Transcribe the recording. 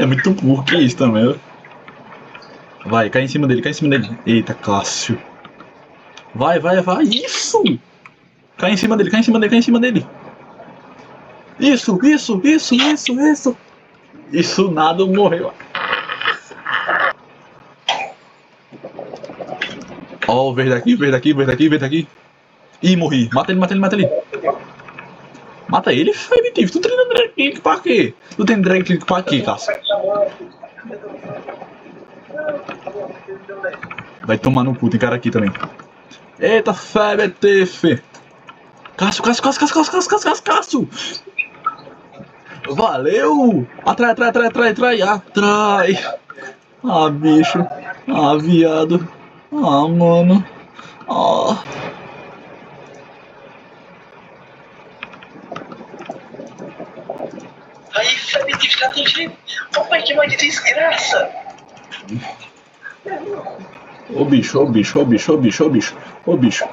É muito burro, que isso também. Vai, cai em cima dele, cai em cima dele. Eita, Cássio. Vai, vai, vai. Isso! Cai em cima dele, cai em cima dele, cai em cima dele. Isso, isso, isso, isso, isso. Isso nada morreu. Ó, o verde aqui, verde aqui, verde aqui, verde aqui. Ih, morri. Mata ele, mata ele, mata ele. Mata ele, Felipe. Tu treina drag click pra quê? Tu tem drag click pra quê, Cássio? Vai tomar no cu, tem cara aqui também. Eita, Febetef. Cássio, Cássio, Cássio, Cássio, Cássio, Cássio, Cássio, Cássio. Valeu! Atrai, atrai, atrai, atrai, atrai, atrai. Ah, bicho. Ah, viado. Ah, mano. Ah. Aí, Felipe, fica atingindo. Papai, que mãe de desgraça. Ô bicho, ô bicho, ô bicho, ô bicho, ô bicho. Ô bicho.